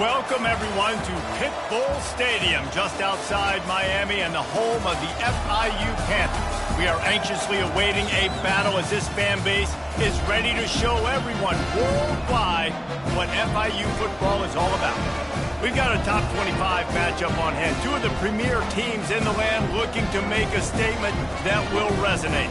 Welcome, everyone, to Pit Bull Stadium, just outside Miami and the home of the FIU Panthers. We are anxiously awaiting a battle as this fan base is ready to show everyone worldwide what FIU football is all about. We've got a top 25 matchup on hand. Two of the premier teams in the land looking to make a statement that will resonate.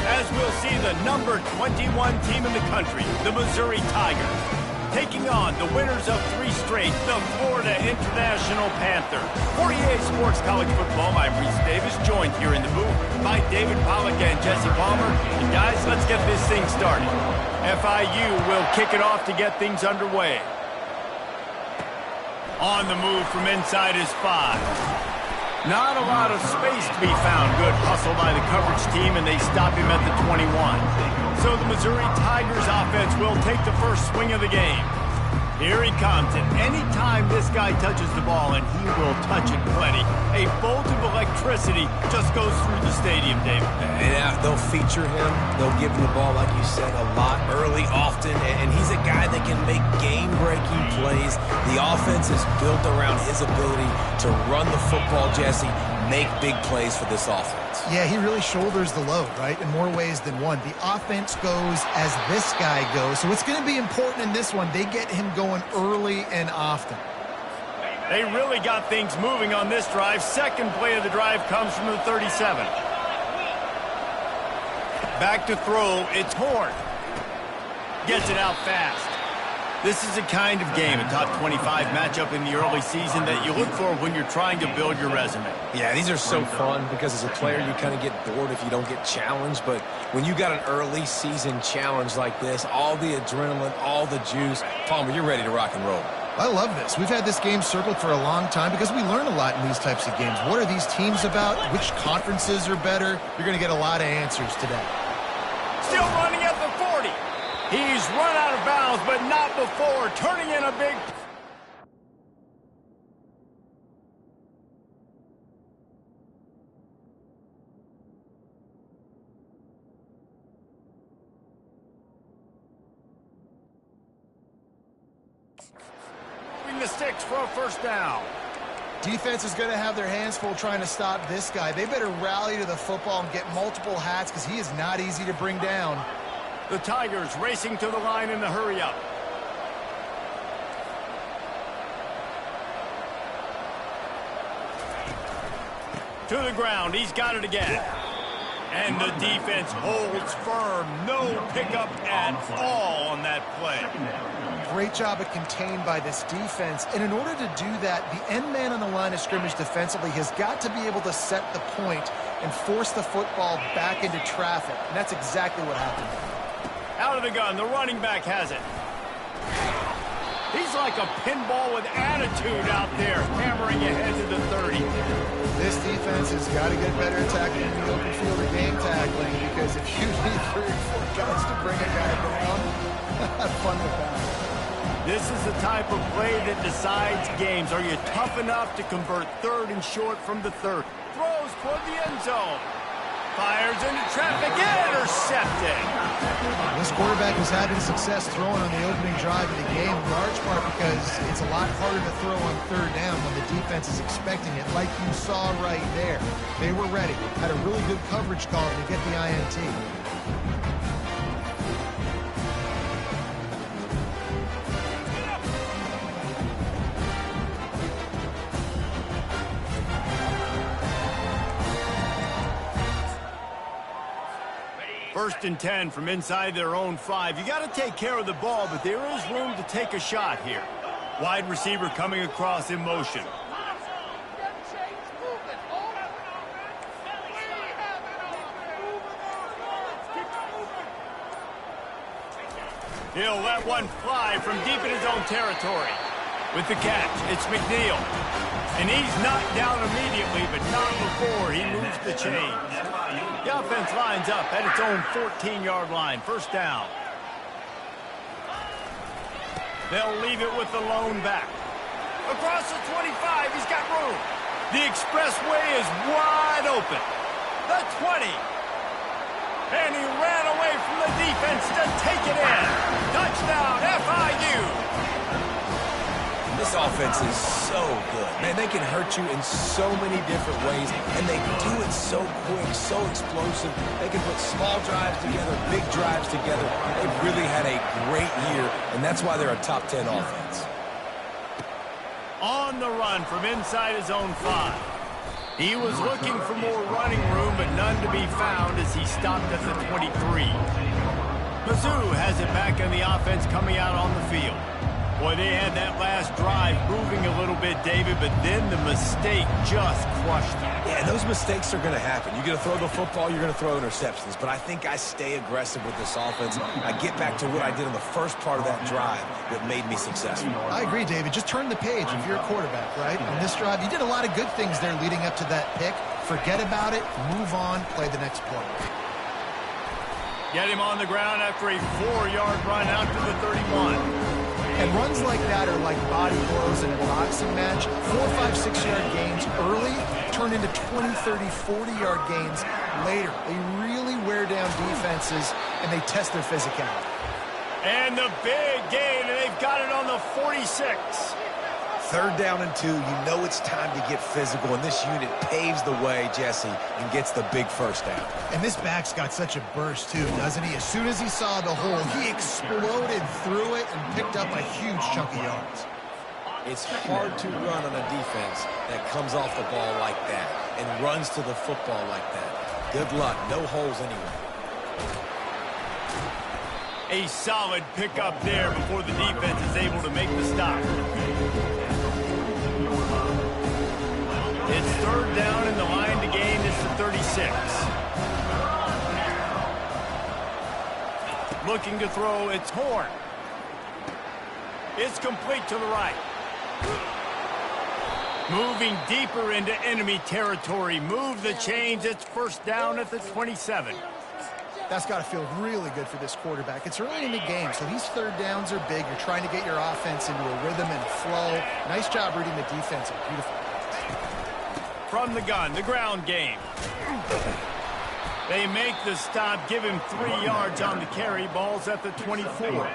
As we'll see the number 21 team in the country, the Missouri Tigers, taking on the winners of 3 straight, the Florida International Panthers. For EA Sports College Football, I'm Reese Davis, joined here in the booth by David Pollack and Jesse Palmer. And guys, let's get this thing started. FIU will kick it off to get things underway. On the move from inside is 5. Not a lot of space to be found. Good hustle by the coverage team, and they stop him at the 21. So the Missouri Tigers offense will take the first swing of the game. Here he comes, and anytime this guy touches the ball, and he will touch it plenty, a bolt of electricity just goes through the stadium, David. And they'll feature him. They'll give him the ball, like you said, a lot, early, often, and he's a guy that can make game-breaking plays. The offense is built around his ability to run the football, Jesse, make big plays for this offense. Yeah, he really shoulders the load, right, in more ways than one. The offense goes as this guy goes, so it's going to be important in this one. They get him going early and often. They really got things moving on this drive. Second play of the drive comes from the 37. Back to throw, it's Horn. Gets it out fast. This is a kind of game, a top 25 matchup in the early season that you look for when you're trying to build your resume. Yeah, these are so fun because as a player you kind of get bored if you don't get challenged, but when you got an early season challenge like this, all the adrenaline, all the juice, Palmer, you're ready to rock and roll. I love this. We've had this game circled for a long time because we learn a lot in these types of games. What are these teams about? Which conferences are better? You're going to get a lot of answers today. Still running at the 40. He's run out of bounds, but not before turning in a big... the sticks for a first down. Defense is going to have their hands full trying to stop this guy. They better rally to the football and get multiple hats because he is not easy to bring down. The Tigers racing to the line in the hurry-up. To the ground. He's got it again. And the defense holds firm. No pickup at all on that play. Great job of contained by this defense. And in order to do that, the end man on the line of scrimmage defensively has got to be able to set the point and force the football back into traffic. And that's exactly what happened. Out of the gun, the running back has it. He's like a pinball with attitude out there, hammering ahead to the 30. This defense has got to get better at tackling in the open field or game tackling, because if you need 3 or 4 guys to bring a guy down, have fun with that. This is the type of play that decides games. Are you tough enough to convert 3rd and short from the 30? Throws toward the end zone. Fires into traffic, intercepted. This quarterback is having success throwing on the opening drive of the game, in large part because it's a lot harder to throw on 3rd down when the defense is expecting it, like you saw right there. They were ready, had a really good coverage call to get the INT. First and 10 from inside their own 5. You got to take care of the ball, but there is room to take a shot here. Wide receiver coming across in motion. He'll let one fly from deep in his own territory. With the catch, it's McNeil. And he's knocked down immediately, but not before he moves the chains. The offense lines up at its own 14-yard line. First down. They'll leave it with the lone back. Across the 25, he's got room. The expressway is wide open. The 20. And he ran away from the defense to take it in. Touchdown, FIU. This offense is so good. Man, they can hurt you in so many different ways, and they do it so quick, so explosive. They can put small drives together, big drives together. They've really had a great year, and that's why they're a top 10 offense. On the run from inside his own 5. He was looking for more running room, but none to be found as he stopped at the 23. Mizzou has it back on the offense coming out on the field. Boy, they had that last drive moving a little bit, David, but then the mistake just crushed them. Yeah, and those mistakes are going to happen. You're going to throw the football, you're going to throw interceptions. But I think I stay aggressive with this offense. I get back to what I did in the first part of that drive that made me successful. I agree, David. Just turn the page if you're a quarterback, right? On this drive, you did a lot of good things there leading up to that pick. Forget about it, move on, play the next play. Get him on the ground after a 4-yard run out to the 31. And runs like that are like body blows in a boxing match. 4, 5, 6-yard gains early turn into 20, 30, 40-yard gains later. They really wear down defenses, and they test their physicality. And the big gain, and they've got it on the 46. 3rd down and 2, you know it's time to get physical, and this unit paves the way, Jesse, and gets the big first down. And this back's got such a burst, too, doesn't he? As soon as he saw the hole, he exploded through it and picked up a huge chunk of yards. It's hard to run on a defense that comes off the ball like that and runs to the football like that. Good luck. No holes anywhere. A solid pickup there before the defense is able to make the stop. It's 3rd down, and the line to gain is the 36. Looking to throw, it's Horn. It's complete to the right. Moving deeper into enemy territory. Move the chains. It's 1st down at the 27. That's got to feel really good for this quarterback. It's early in the game, so these 3rd downs are big. You're trying to get your offense into a rhythm and a flow. Nice job reading the defense. Beautiful. From the gun, the ground game. They make the stop, give him 3 yards on the carry. Ball's at the 24.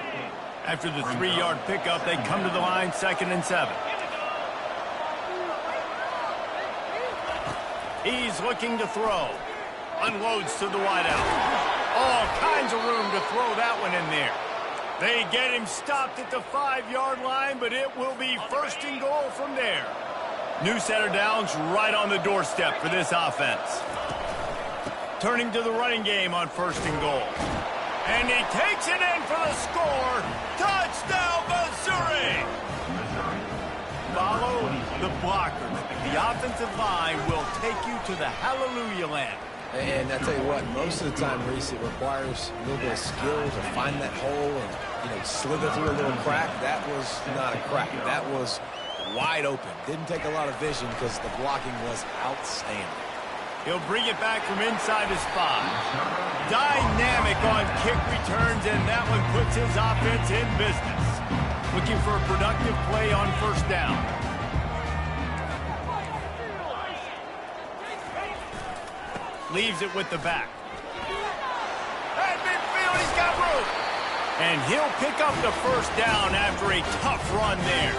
After the 3-yard pickup, they come to the line, 2nd and 7. He's looking to throw. Unloads to the wideout. All kinds of room to throw that one in there. They get him stopped at the 5-yard line, but it will be 1st and goal from there. New set of downs right on the doorstep for this offense. Turning to the running game on 1st and goal. And he takes it in for the score. Touchdown, Missouri! Follow the blockers. The offensive line will take you to the hallelujah land. And I tell you what, most of the time, Reese, it requires a little bit of skill to find that hole and, slither through a little crack. That was not a crack. That was wide open. Didn't take a lot of vision because the blocking was outstanding. He'll bring it back from inside his 5. Dynamic on kick returns, and that one puts his offense in business. Looking for a productive play on 1st down. Leaves it with the back. At midfield, he's got room. And he'll pick up the 1st down after a tough run there.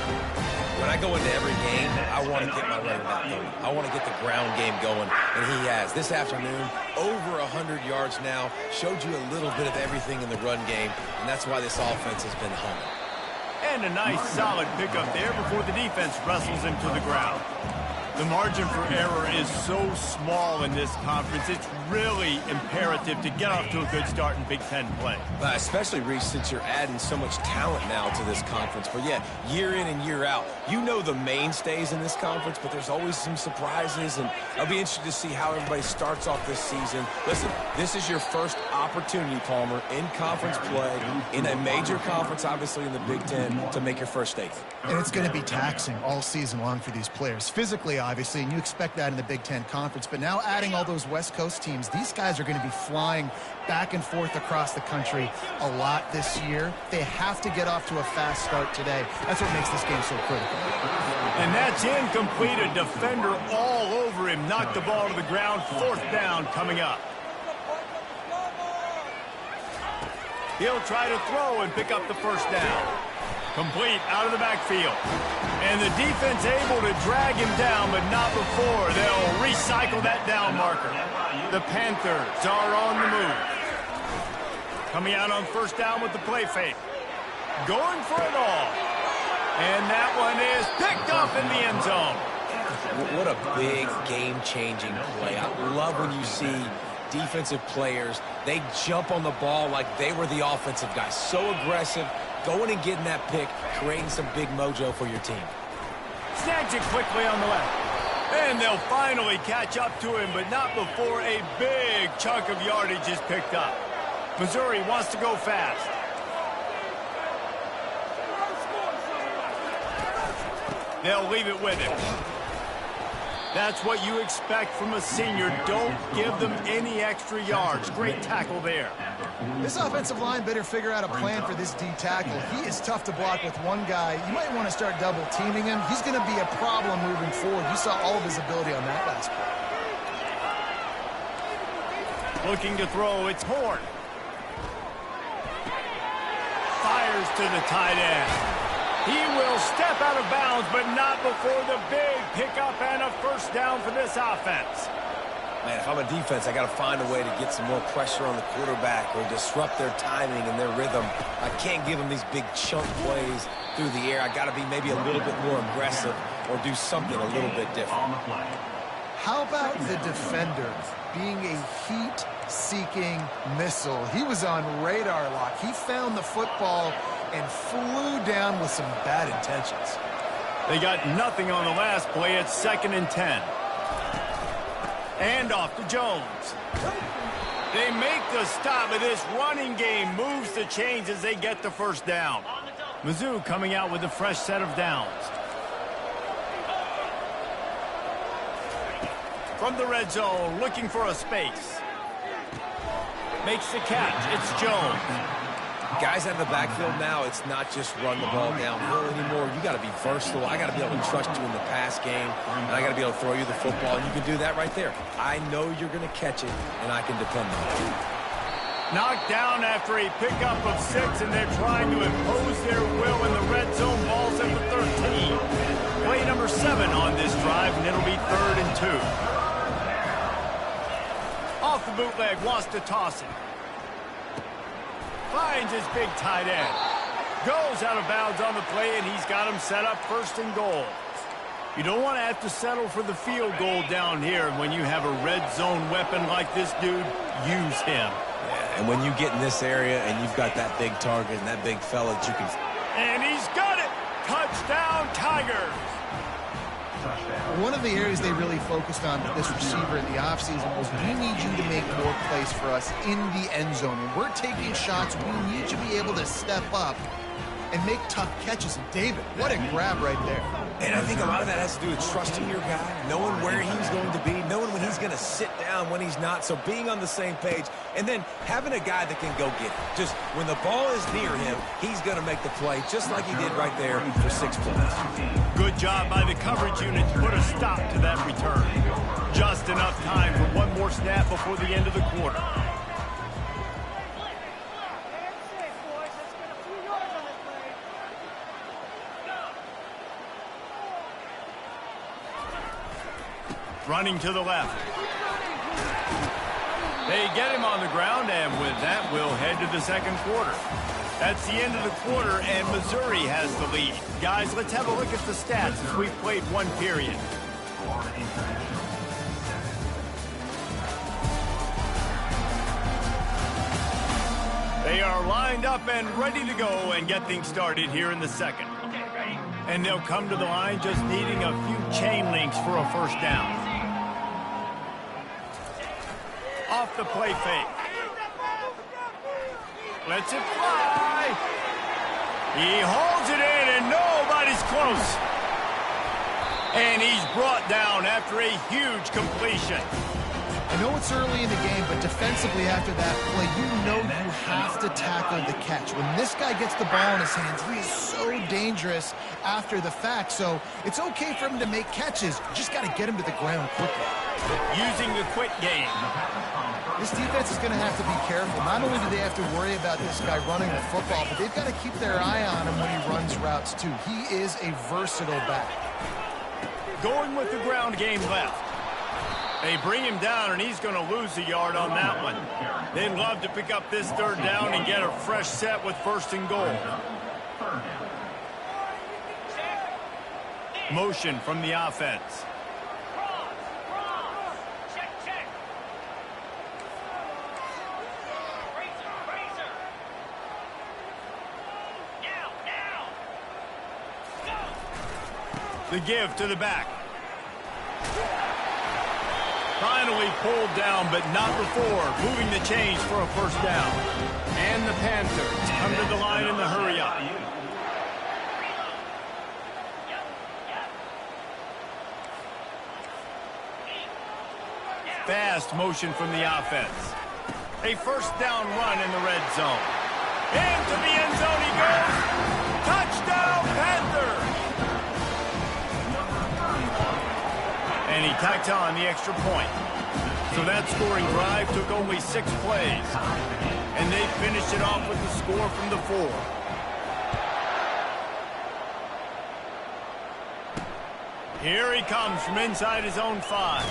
When I go into every game, I want to get my running back going. I want to get the ground game going, and he has. This afternoon, over 100 yards now, showed you a little bit of everything in the run game, and that's why this offense has been humming. And a nice, solid pickup there before the defense wrestles him to the ground. The margin for error is so small in this conference. It's really imperative to get off to a good start in Big Ten play. Especially, Reese, since you're adding so much talent now to this conference. But, yeah, year in and year out, you know the mainstays in this conference, but there's always some surprises, and I'll be interested to see how everybody starts off this season. Listen, this is your first opportunity, Palmer, in conference play, in a major conference, obviously in the Big Ten, to make your first statement. And it's going to be taxing all season long for these players. Physically, obviously, and you expect that in the Big Ten Conference. But now adding all those West Coast teams, these guys are going to be flying back and forth across the country a lot this year. They have to get off to a fast start today. That's what makes this game so critical. And that's incomplete. A defender all over him. Knocked the ball to the ground. 4th down coming up. He'll try to throw and pick up the 1st down. Complete out of the backfield. And the defense able to drag him down, but not before they'll recycle that down marker. The Panthers are on the move. Coming out on first down with the play fake. Going for it all. And that one is picked up in the end zone. What a big game-changing play. I love when you see defensive players, they jump on the ball like they were the offensive guys. So aggressive, going and getting that pick, creating some big mojo for your team. Snags it quickly on the left. And they'll finally catch up to him, but not before a big chunk of yardage is picked up. Missouri wants to go fast. They'll leave it with him. That's what you expect from a senior. Don't give them any extra yards. Great tackle there. This offensive line better figure out a plan for this D tackle. He is tough to block with one guy. You might want to start double teaming him. He's going to be a problem moving forward. You saw all of his ability on that last play. Looking to throw, it's Horn. Fires to the tight end. He will step out of bounds, but not before the big pickup and a first down for this offense. Man, if I'm a defense, I got to find a way to get some more pressure on the quarterback or disrupt their timing and their rhythm. I can't give them these big chunk plays through the air. I got to be maybe a little bit more aggressive or do something a little bit different. How about the defender being a heat-seeking missile? He was on radar lock. He found the football and flew down with some bad intentions. They got nothing on the last play. It's 2nd and 10. And off to Jones. They make the stop, but this running game moves the chains as they get the first down. Mizzou coming out with a fresh set of downs. From the red zone, looking for a space. Makes the catch. It's Jones. Guys out of the backfield now, it's not just run the ball downhill anymore. You got to be versatile. I got to be able to trust you in the pass game, and I got to be able to throw you the football, and you can do that right there. I know you're going to catch it, and I can depend on it. Knocked down after a pickup of 6, and they're trying to impose their will in the red zone. Ball's at the 13. Play number 7 on this drive, and it'll be 3rd and 2. Off the bootleg, wants to toss it. Finds his big tight end. Goes out of bounds on the play, and he's got him set up 1st and goal. You don't want to have to settle for the field goal down here. When you have a red zone weapon like this dude, use him. Yeah, and when you get in this area and you've got that big target and that big fella that you can... And he's got it! Touchdown, Tigers! One of the areas they really focused on with this receiver in the offseason was, we need you to make more plays for us in the end zone. When we're taking shots, we need you to be able to step up and make tough catches. And David, what a grab right there. And I think a lot of that has to do with trusting your guy, knowing where he's going to be, knowing when he's going to sit down, when he's not. So being on the same page, and then having a guy that can go get it. Just when the ball is near him, he's going to make the play, just like he did right there for 6 points. Good job by the coverage unit to put a stop to that return. Just enough time for one more snap before the end of the quarter. Running to the left. They get him on the ground, and with that, we'll head to the 2nd quarter. That's the end of the quarter, and Missouri has the lead. Guys, let's have a look at the stats as we've played 1 period. They are lined up and ready to go and get things started here in the 2nd. And they'll come to the line just needing a few chain links for a first down. Off the play fake. Lets it fly. He holds it in, and nobody's close. And he's brought down after a huge completion. I know it's early in the game, but defensively after that play, you know you have to tackle the catch. When this guy gets the ball in his hands, he is so dangerous after the fact. So it's okay for him to make catches. You just got to get him to the ground quickly. Using the quit game. This defense is going to have to be careful. Not only do they have to worry about this guy running the football, but they've got to keep their eye on him when he runs routes too. He is a versatile back. Going with the ground game left. They bring him down, and he's going to lose a yard on that one. They'd love to pick up this third down and get a fresh set with first and goal. Motion from the offense. The give to the back. Finally pulled down, but not before. Moving the chains for a first down. And the Panthers come to the line in the hurry-up. Fast motion from the offense. A first down run in the red zone. Into the end zone he goes. Touchdown, Panthers! And he tacked on the extra point. So that scoring drive took only 6 plays. And they finished it off with the score from the 4. Here he comes from inside his own 5.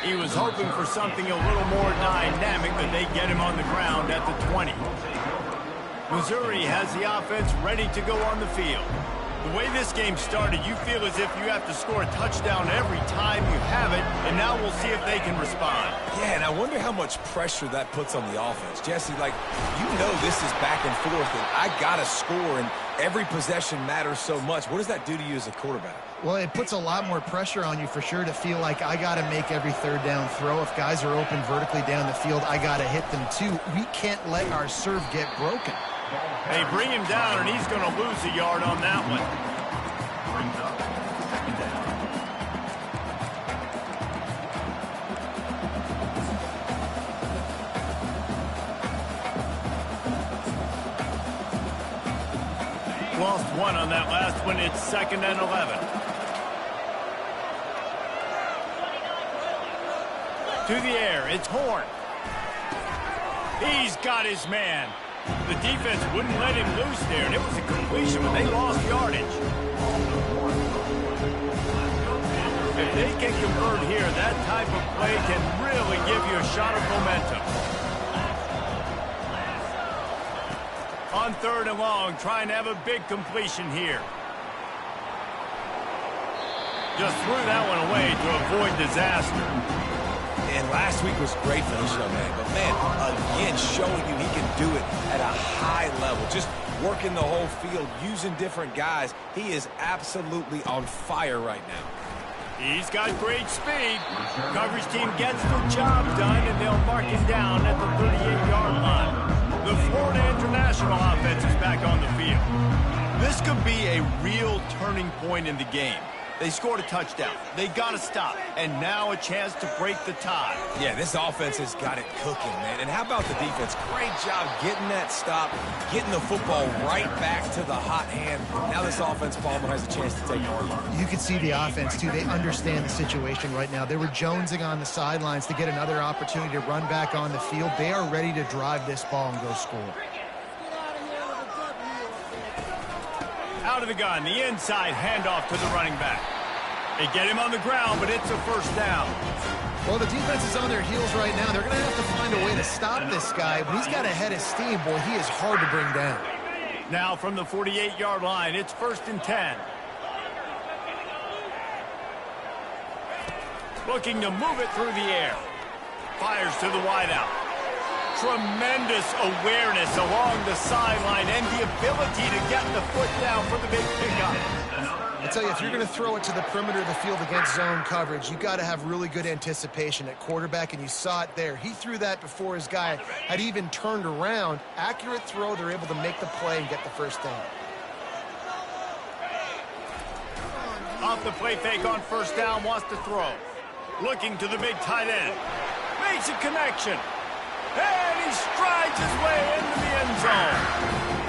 He was hoping for something a little more dynamic, but they get him on the ground at the 20. Missouri has the offense ready to go on the field. The way this game started, you feel as if you have to score a touchdown every time you have it, and now we'll see if they can respond. Yeah, and I wonder how much pressure that puts on the offense. Jesse, like, you know this is back and forth, and I got to score, and every possession matters so much. What does that do to you as a quarterback? Well, it puts a lot more pressure on you for sure to feel like I got to make every third down throw. If guys are open vertically down the field, I got to hit them too. We can't let our serve get broken. They bring him down, and he's going to lose a yard on that one. Lost 1 on that last one. It's 2nd and 11. To the air, it's Horn. He's got his man. The defense wouldn't let him loose there, and it was a completion, but they lost yardage. If they can convert here, that type of play can really give you a shot of momentum. On 3rd and long, trying to have a big completion here. Just threw that one away to avoid disaster. And last week was great for this young man. But, man, again, showing you he can do it at a high level. Just working the whole field, using different guys. He is absolutely on fire right now. He's got great speed. Coverage team gets the job done, and they'll mark him down at the 38-yard line. The Florida International offense is back on the field. This could be a real turning point in the game. They scored a touchdown. They got to stop. And now a chance to break the tie. Yeah, this offense has got it cooking, man. And how about the defense? Great job getting that stop, getting the football right back to the hot hand. Now this offense, Palmer, has a chance to take over. You can see the offense, too. They understand the situation right now. They were jonesing on the sidelines to get another opportunity to run back on the field. They are ready to drive this ball and go score. Out of the gun, the inside handoff to the running back. They get him on the ground, but it's a first down. Well, the defense is on their heels right now. They're going to have to find a way to stop this guy, but he's got a head of steam. Boy, he is hard to bring down. Now from the 48-yard line, it's 1st and 10. Looking to move it through the air. Fires to the wideout. Tremendous awareness along the sideline and the ability to get the foot down for the big pickup. I tell you, if you're going to throw it to the perimeter of the field against zone coverage, you got to have really good anticipation at quarterback, and you saw it there. He threw that before his guy had even turned around. Accurate throw, they're able to make the play and get the first down. Off the play fake on first down, wants to throw. Looking to the big tight end. Makes a connection. And he strides his way into the end zone.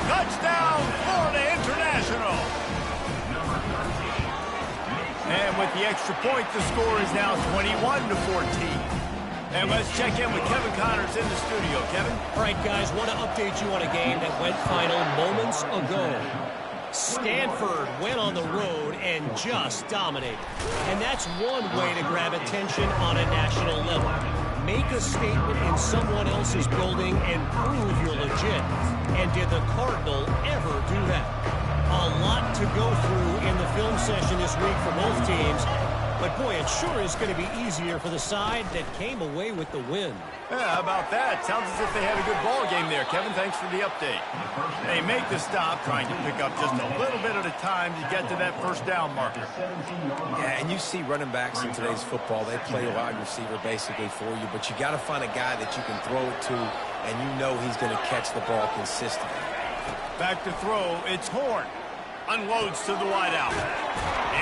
Touchdown, Florida International. And with the extra point, the score is now 21-14. And let's check in with Kevin Connors in the studio. Kevin? All right, guys, want to update you on a game that went final moments ago. Stanford went on the road and just dominated. And that's one way to grab attention on a national level. Make a statement in someone else's building and prove you're legit. And did the Cardinal ever do that? A lot to go through in the film session this week for both teams. But, boy, it sure is going to be easier for the side that came away with the win. Yeah, how about that? Sounds as if they had a good ball game there, Kevin. Thanks for the update. They make the stop, trying to pick up just a little bit at a time to get to that first down marker. Yeah, and you see running backs in today's football, they play a wide receiver basically for you, but you got to find a guy that you can throw it to, and you know he's going to catch the ball consistently. Back to throw, it's Horn. Unloads to the wideout.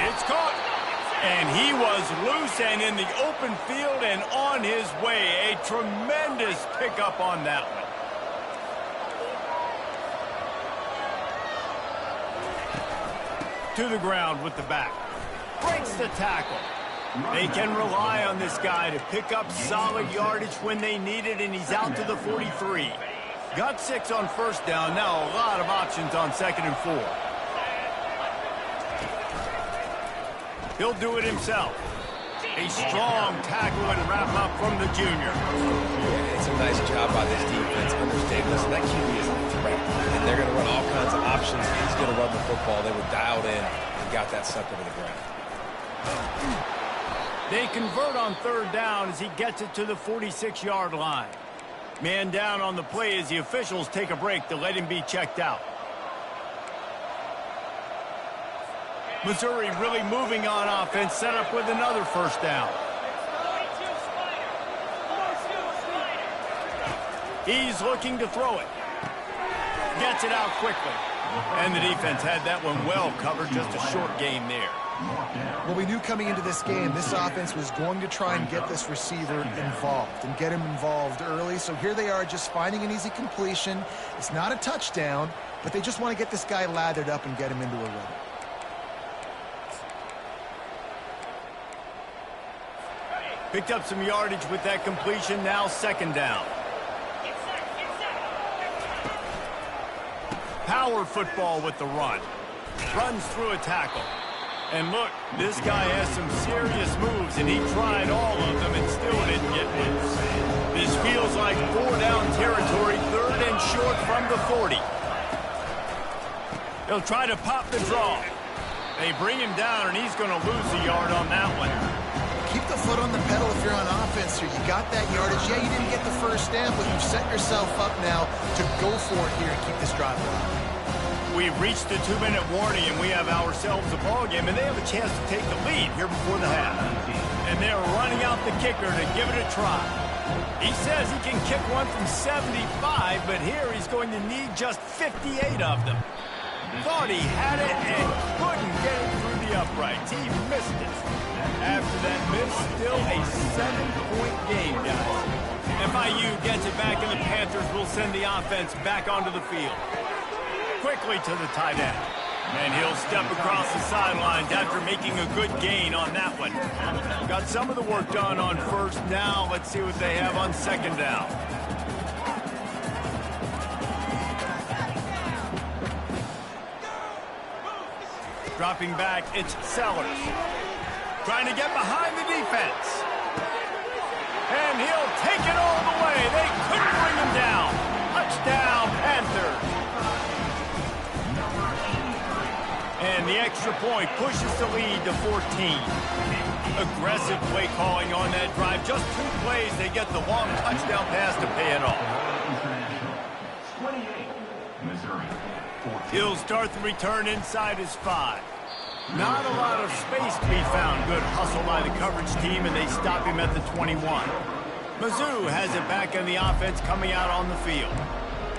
It's caught. And he was loose and in the open field and on his way. A tremendous pickup on that one. To the ground with the back. Breaks the tackle. They can rely on this guy to pick up solid yardage when they need it, and he's out to the 43. Got 6 on first down. Now a lot of options on 2nd and 4. He'll do it himself. A strong tackle and wrap up from the junior. Yeah, it's a nice job by this defense. Understand, listen, that QB is a threat, and they're going to run all kinds of options. He's going to run the football. They were dialed in and got that sucker to the ground. They convert on 3rd down as he gets it to the 46-yard line. Man down on the play as the officials take a break to let him be checked out. Missouri really moving on offense, set up with another first down. He's looking to throw it. Gets it out quickly. And the defense had that one well covered, just a short gain there. Well, we knew coming into this game, this offense was going to try and get this receiver involved and get him involved early. So here they are just finding an easy completion. It's not a touchdown, but they just want to get this guy lathered up and get him into a rhythm. Picked up some yardage with that completion, now 2nd down. Power football with the run. Runs through a tackle. And look, this guy has some serious moves, and he tried all of them and still didn't get loose. This feels like 4-down territory, 3rd and short from the 40. He'll try to pop the draw. They bring him down, and he's going to lose a yard on that one. Keep the foot on the pedal if you're on offense here. You got that yardage. Yeah, you didn't get the first down, but you've set yourself up now to go for it here and keep this drive alive. We've reached the 2-minute warning, and we have ourselves a ball game, and they have a chance to take the lead here before the half. And they're running out the kicker to give it a try. He says he can kick one from 75, but here he's going to need just 58 of them. Thought he had it and couldn't get it through the uprights. He missed it. After that miss, still a 7-point game, guys. FIU gets it back, and the Panthers will send the offense back onto the field. Quickly to the tight end. And he'll step across the sidelines after making a good gain on that one. Got some of the work done on 1st down. Let's see what they have on 2nd down. Dropping back, it's Sellers. Trying to get behind the defense. And he'll take it all the way. They couldn't bring him down. Touchdown, Panthers. And the extra point pushes the lead to 14. Aggressive play calling on that drive. Just 2 plays, they get the long touchdown pass to pay it off. He'll start the return inside his 5. Not a lot of space to be found. Good hustle by the coverage team, and they stop him at the 21. Mizzou has it back in the offense coming out on the field.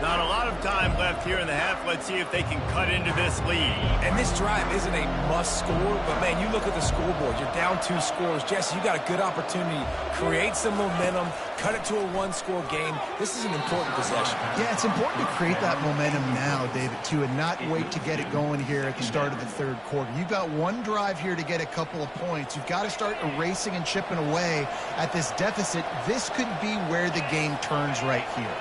Not a lot of time left here in the half. Let's see if they can cut into this lead. And this drive isn't a must score, but, man, you look at the scoreboard. You're down 2 scores. Jesse, you got a good opportunity. Create some momentum. Cut it to a 1-score game. This is an important possession. Yeah, it's important to create that momentum now, David, too, and not wait to get it going here at the start of the third quarter. You've got one drive here to get a couple of points. You've got to start erasing and chipping away at this deficit. This could be where the game turns right here.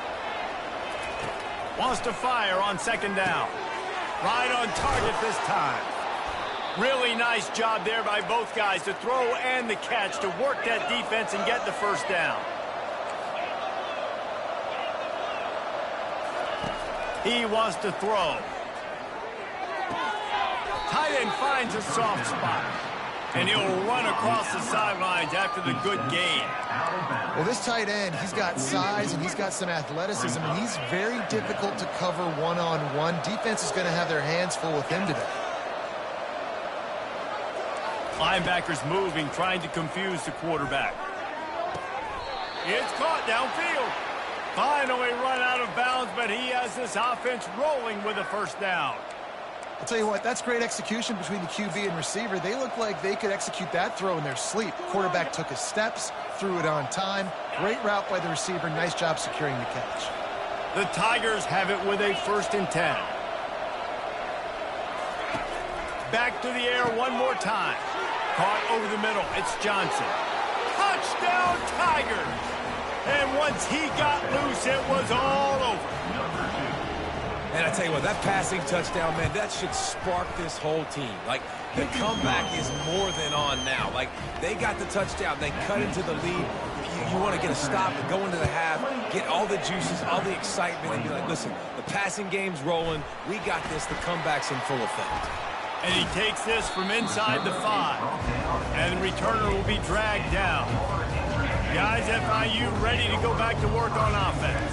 Wants to fire on second down. Right on target this time. Really nice job there by both guys to throw and the catch to work that defense and get the first down. He wants to throw. Tight end finds a soft spot. And he'll run across the sidelines after the good gain. Well, this tight end, he's got size and he's got some athleticism, and he's very difficult to cover one-on-one. Defense is going to have their hands full with him today. Linebackers moving, trying to confuse the quarterback. It's caught downfield. Finally run out of bounds, but he has this offense rolling with a first down. I'll tell you what, that's great execution between the QB and receiver. They look like they could execute that throw in their sleep. Quarterback took his steps, threw it on time. Great route by the receiver. Nice job securing the catch. The Tigers have it with a 1st and 10. Back to the air one more time. Caught over the middle. It's Johnson. Touchdown, Tigers! And once he got loose, it was all over. And I tell you what, that passing touchdown, man, that should spark this whole team. Like, the comeback is more than on now. Like, they got the touchdown. They cut into the lead. You want to get a stop and go into the half, get all the juices, all the excitement, and be like, listen, the passing game's rolling. We got this. The comeback's in full effect. And he takes this from inside the 5. And the returner will be dragged down. Guys, FIU ready to go back to work on offense.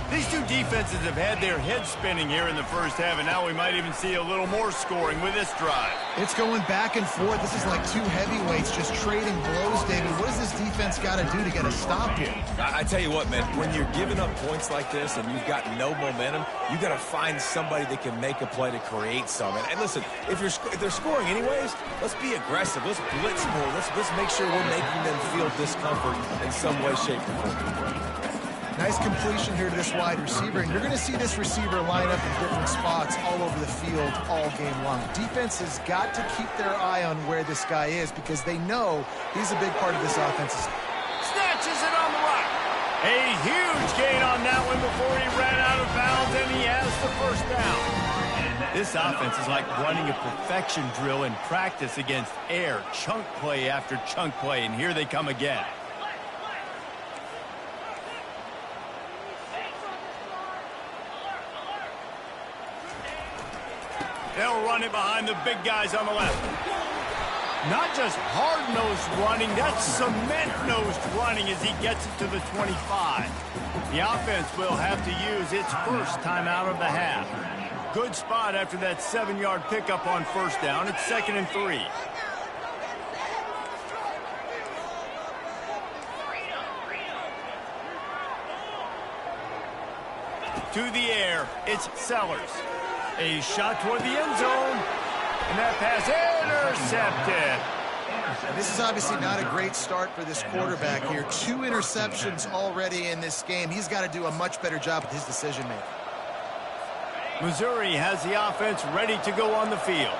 These two defenses have had their heads spinning here in the first half, and now we might even see a little more scoring with this drive. It's going back and forth. This is like two heavyweights just trading blows, David. What does this defense got to do to get a stop here? I tell you what, man, when you're giving up points like this and you've got no momentum, you got to find somebody that can make a play to create some. And listen, if they're scoring anyways, let's be aggressive. Let's blitz more. Let's make sure we're making them feel discomfort in some way, shape, or form. Nice completion here to this wide receiver, and you're going to see this receiver line up in different spots all over the field all game long. Defense has got to keep their eye on where this guy is because they know he's a big part of this offense. Snatches it on the right. A huge gain on that one before he ran out of bounds, and he has the first down. This offense is like running a perfection drill in practice against air, chunk play after chunk play, and here they come again. They'll run it behind the big guys on the left. Not just hard-nosed running, that's cement-nosed running as he gets it to the 25. The offense will have to use its first time out of the half. Good spot after that 7-yard pickup on first down. It's 2nd and 3. To the air, it's Sellers. A shot toward the end zone, and that pass intercepted. And this is obviously not a great start for this quarterback here. 2 interceptions already in this game. He's got to do a much better job with his decision-making. Missouri has the offense ready to go on the field.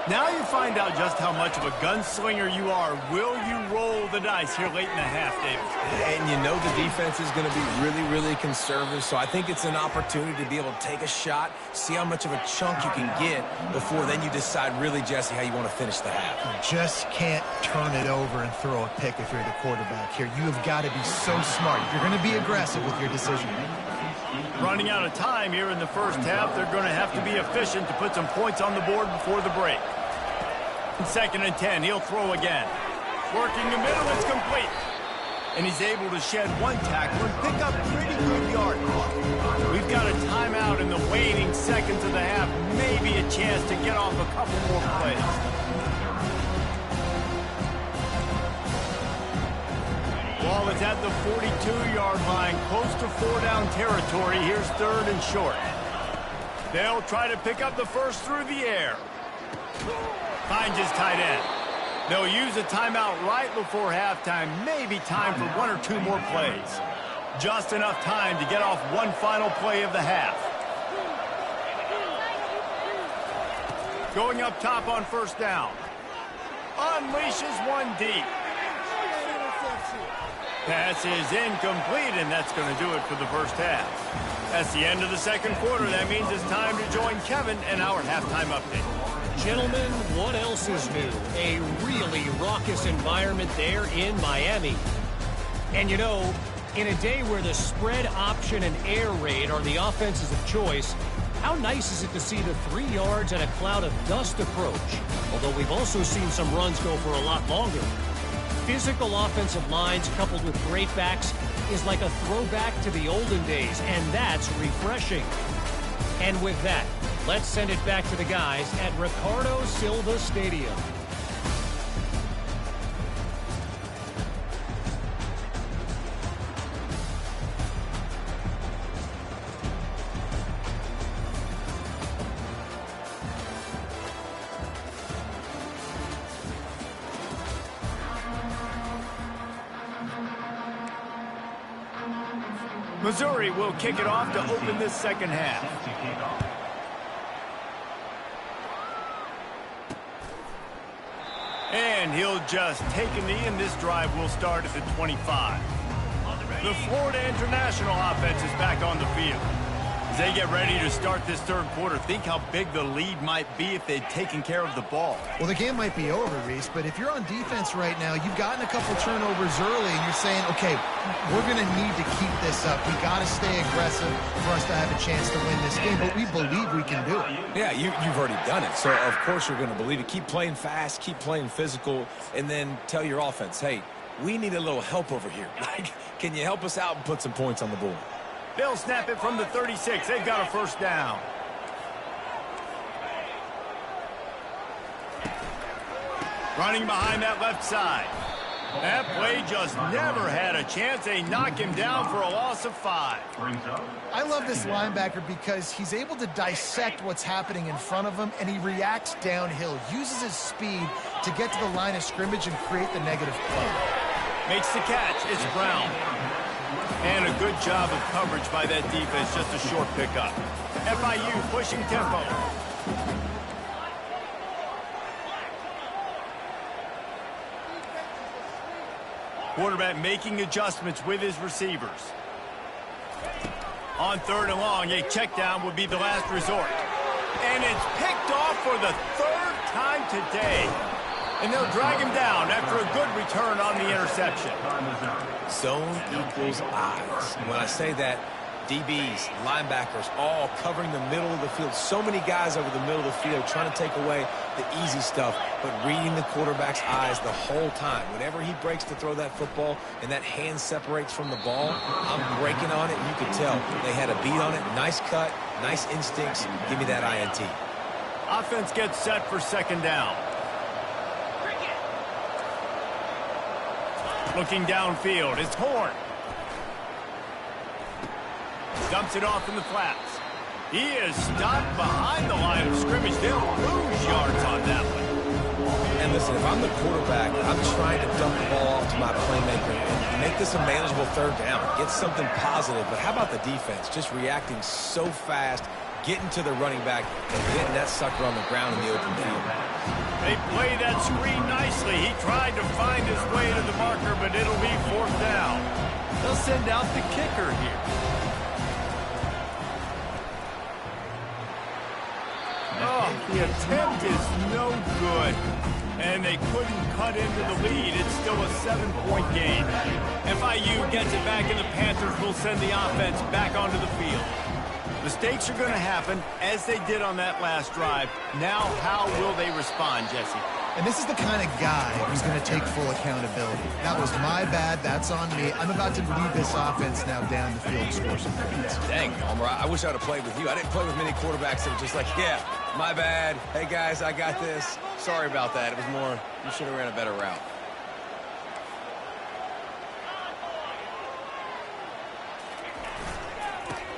Now you find out just how much of a gunslinger you are. Will you roll the dice here late in the half, David? And you know the defense is going to be really, really conservative, so I think it's an opportunity to be able to take a shot, see how much of a chunk you can get before then you decide really, Jesse, how you want to finish the half. You just can't turn it over and throw a pick if you're the quarterback here. You have got to be so smart. You're going to be aggressive with your decision-making. Running out of time here in the first half, they're going to have to be efficient to put some points on the board before the break. 2nd and 10, he'll throw again. Working the middle, it's complete. And he's able to shed one tackle and pick up pretty good yardage. We've got a timeout in the waning seconds of the half. Maybe a chance to get off a couple more plays. Ball is at the 42-yard line, close to 4-down territory. Here's 3rd and short. They'll try to pick up the first through the air. Finds his tight end. They'll use a timeout right before halftime. Maybe time for 1 or 2 more plays. Just enough time to get off one final play of the half. Going up top on 1st down. Unleashes one deep. Pass is incomplete, and that's going to do it for the first half. That's the end of the 2nd quarter. That means it's time to join Kevin and our halftime update. Gentlemen, what else is new? A really raucous environment there in Miami. And you know, in a day where the spread option and air raid are the offenses of choice, how nice is it to see the 3 yards and a cloud of dust approach? Although we've also seen some runs go for a lot longer. Physical offensive lines coupled with great backs is like a throwback to the olden days, and that's refreshing. And with that, let's send it back to the guys at Ricardo Silva Stadium. Missouri will kick it off to open this 2nd half. And he'll just take a knee, and this drive will start at the 25. The Florida International offense is back on the field. As they get ready to start this 3rd quarter, think how big the lead might be if they'd taken care of the ball. Well, the game might be over, Reese, but if you're on defense right now, you've gotten a couple turnovers early, and you're saying, okay, we're going to need to keep this up. We got to stay aggressive for us to have a chance to win this game, but we believe we can do it. Yeah, you've already done it, so of course you're going to believe it. Keep playing fast, keep playing physical, and then tell your offense, hey, we need a little help over here. Can you help us out and put some points on the board? They'll snap it from the 36. They've got a 1st down. Running behind that left side. That play just never had a chance. They knock him down for a loss of 5. I love this linebacker because he's able to dissect what's happening in front of him, and he reacts downhill, uses his speed to get to the line of scrimmage and create the negative play. Makes the catch. It's Brown. And a good job of coverage by that defense. Just a short pickup. FIU pushing tempo. Quarterback making adjustments with his receivers. On 3rd and long, a check down would be the last resort. And it's picked off for the 3rd time today. And they'll drag him down after a good return on the interception. Zone equals eyes. When I say that, DBs, linebackers, all covering the middle of the field. So many guys over the middle of the field trying to take away the easy stuff, but reading the quarterback's eyes the whole time. Whenever he breaks to throw that football and that hand separates from the ball, I'm breaking on it. You could tell they had a beat on it. Nice cut, nice instincts. Give me that INT. Offense gets set for 2nd down. Looking downfield, it's Horn. Dumps it off in the flats. He is stopped behind the line of scrimmage. They'll lose yards on that one. And listen, if I'm the quarterback, I'm trying to dump the ball off to my playmaker and make this a manageable 3rd down. Get something positive. But how about the defense? Just reacting so fast, getting to the running back, and getting that sucker on the ground in the open field. They play that screen nicely. He tried to find his way to the marker, but it'll be 4th down. They'll send out the kicker here. Oh, the attempt is no good. And they couldn't cut into the lead. It's still a 7-point game. FIU gets it back, and the Panthers will send the offense back onto the field. Mistakes are going to happen, as they did on that last drive. Now, how will they respond, Jesse? And this is the kind of guy who's going to take full accountability. That was my bad. That's on me. I'm about to lead this offense now down the field and score some points. Dang, Homer, I wish I would have played with you. I didn't play with many quarterbacks that are just like, yeah, my bad. Hey, guys, I got this. Sorry about that. It was more, you should have ran a better route.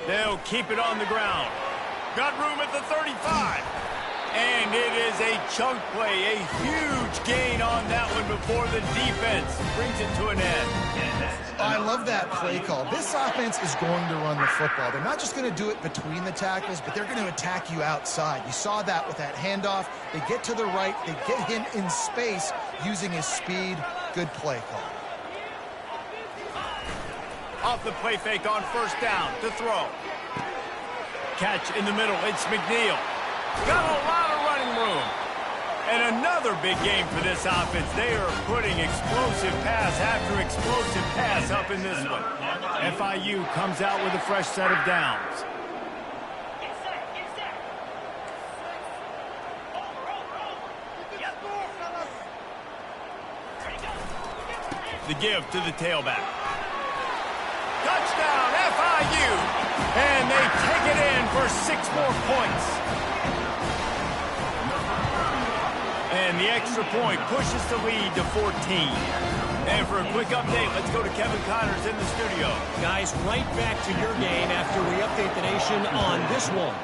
They'll keep it on the ground. Got room at the 35. And it is a chunk play, a huge gain on that one before the defense brings it to an end. I love that play call. This offense is going to run the football. They're not just going to do it between the tackles, but they're going to attack you outside. You saw that with that handoff. They get to the right. They get him in space using his speed. Good play call. Off the play fake on first down to throw. Catch in the middle. It's McNeil. Got a lot of running room. And another big game for this offense. They are putting explosive pass after explosive pass up in this one. FIU comes out with a fresh set of downs. The give to the tailback. Touchdown, FIU! And they take it in for 6 more points. And the extra point pushes the lead to 14. And for a quick update, let's go to Kevin Connors in the studio. Guys, right back to your game after we update the nation on this one.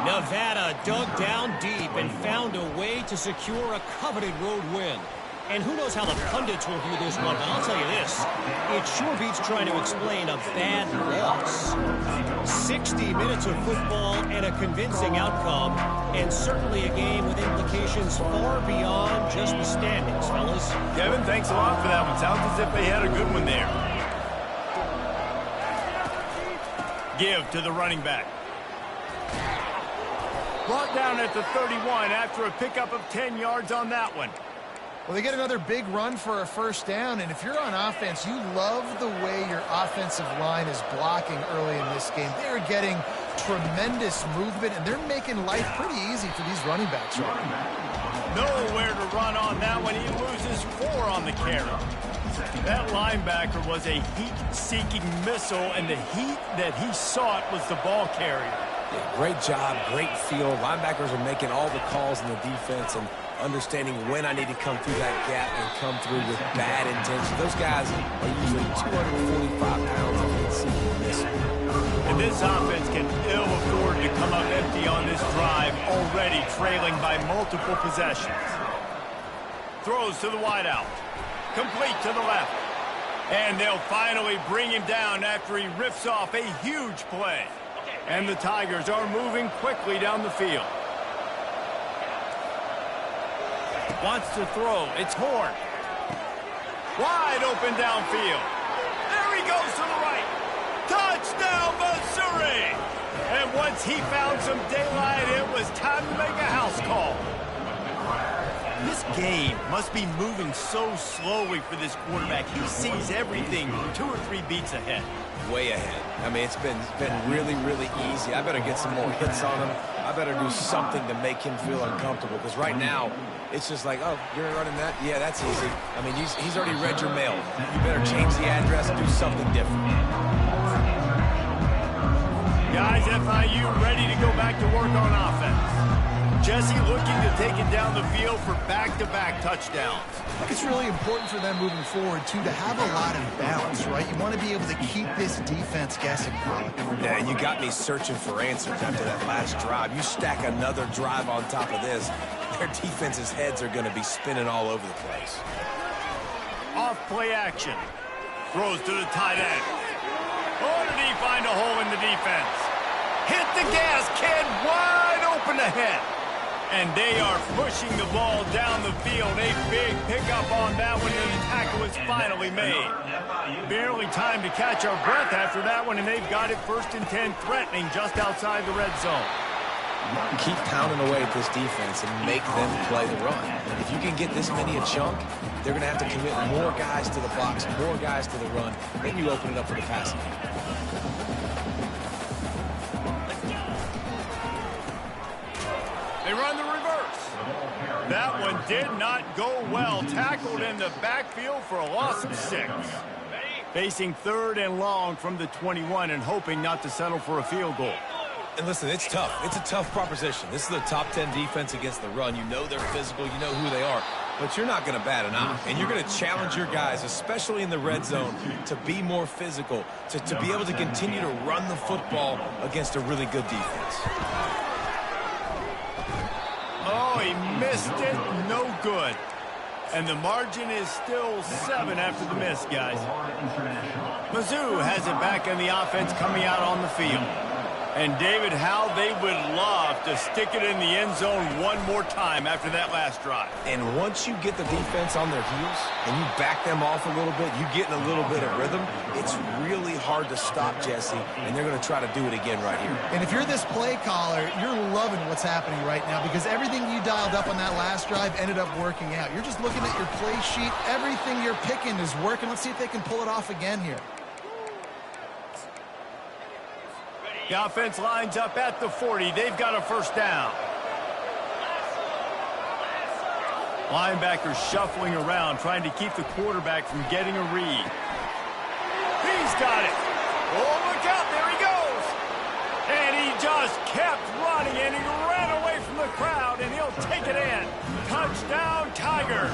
Nevada dug down deep and found a way to secure a coveted road win. And who knows how the pundits will view this one, but I'll tell you this. It sure beats trying to explain a bad loss. 60 minutes of football and a convincing outcome, and certainly a game with implications far beyond just the standings, fellas. Kevin, thanks a lot for that one. Sounds as if they had a good one there. Give to the running back. Brought down at the 31 after a pickup of 10 yards on that one. Well, they get another big run for a first down, and if you're on offense, you love the way your offensive line is blocking early in this game. They're getting tremendous movement, and they're making life pretty easy for these running backs right now. Nowhere to run on that one. He loses 4 on the carry. That linebacker was a heat-seeking missile, and the heat that he sought was the ball carrier. Yeah, great job, great feel. Linebackers are making all the calls in the defense and understanding when I need to come through that gap and come through with bad intention. Those guys are usually 245 pounds of heat-seeking missile. And this offense can ill afford to come up empty on this drive, already trailing by multiple possessions. Throws to the wideout. Complete to the left. And they'll finally bring him down after he rips off a huge play. And the Tigers are moving quickly down the field. Wants to throw. It's Horn. Wide open downfield. There he goes to the right. Touchdown, Missouri! And once he found some daylight, it was time to make a house call. This game must be moving so slowly for this quarterback. He sees everything 2 or 3 beats ahead. Way ahead. I mean, it's been really, really easy. I better get some more hits on him. I better do something to make him feel uncomfortable, because right now, it's just like, oh, you're running that? Yeah, that's easy. I mean, he's already read your mail. You better change the address and do something different. Guys, FIU ready to go back to work on offense. Jesse looking to take it down the field for back-to-back touchdowns. I think it's really important for them moving forward, too, to have a lot of balance, right? You want to be able to keep this defense guessing, Colin. Yeah, and you got me searching for answers after that last drive. You stack another drive on top of this, their defense's heads are going to be spinning all over the place. Off play action. Throws to the tight end. Oh, did he find a hole in the defense? Hit the gas, kid. Wide open ahead. And they are pushing the ball down the field. A big pickup on that one, and the tackle is finally made. Barely time to catch our breath after that one, and they've got it 1st and 10, threatening just outside the red zone. Keep pounding away at this defense and make them play the run. If you can get this many a chunk, they're going to have to commit more guys to the box, more guys to the run. Then you open it up for the passing game. They run the reverse. That one did not go well. Tackled in the backfield for a loss of 6. Facing 3rd and long from the 21 and hoping not to settle for a field goal. And listen, it's tough. It's a tough proposition. This is the top 10 defense against the run. You know they're physical. You know who they are. But you're not going to bat an eye, and you're going to challenge your guys, especially in the red zone, to be more physical, to be able to continue to run the football against a really good defense. Oh, he missed it. No good. And the margin is still 7 after the miss, guys. Mizzou has it back on the offense coming out on the field. And, David, how they would love to stick it in the end zone one more time after that last drive. And once you get the defense on their heels and you back them off a little bit, you get in a little bit of rhythm, it's really hard to stop, Jesse, and they're going to try to do it again right here. And if you're this play caller, you're loving what's happening right now because everything you dialed up on that last drive ended up working out. You're just looking at your play sheet. Everything you're picking is working. Let's see if they can pull it off again here. The offense lines up at the 40. They've got a first down. Linebackers shuffling around, trying to keep the quarterback from getting a read. He's got it. Oh, look out. There he goes. And he just kept running, and he ran away from the crowd, and he'll take it in. Touchdown, Tigers.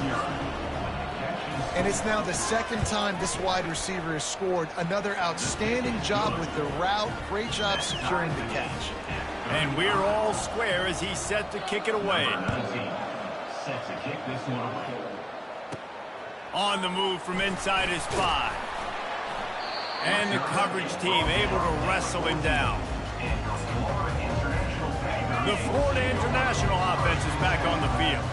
And it's now the second time this wide receiver has scored. Another outstanding job with the route. Great job securing the catch. And we're all square as he's set to kick it away. On the move from inside his 5. And the coverage team able to wrestle him down. The Florida International offense is back on the field.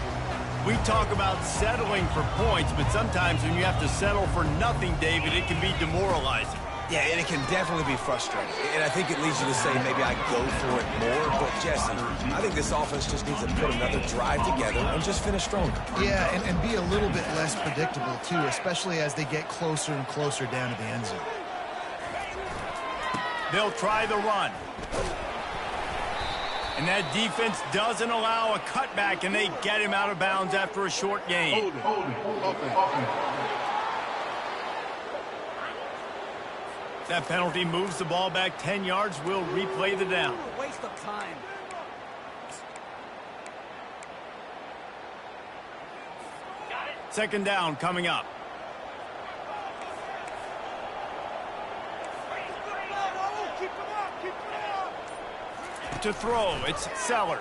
We talk about settling for points, but sometimes when you have to settle for nothing, David, it can be demoralizing. Yeah, and it can definitely be frustrating. And I think it leads you to say maybe I go for it more. But, Jesse, I think this offense just needs to put another drive together and just finish stronger. Yeah, and be a little bit less predictable, too, especially as they get closer and closer down to the end zone. They'll try the run. And that defense doesn't allow a cutback, and they get him out of bounds after a short gain. That penalty moves the ball back 10 yards. We'll replay the down. Waste of time. Second down coming up. To throw, it's Sellers.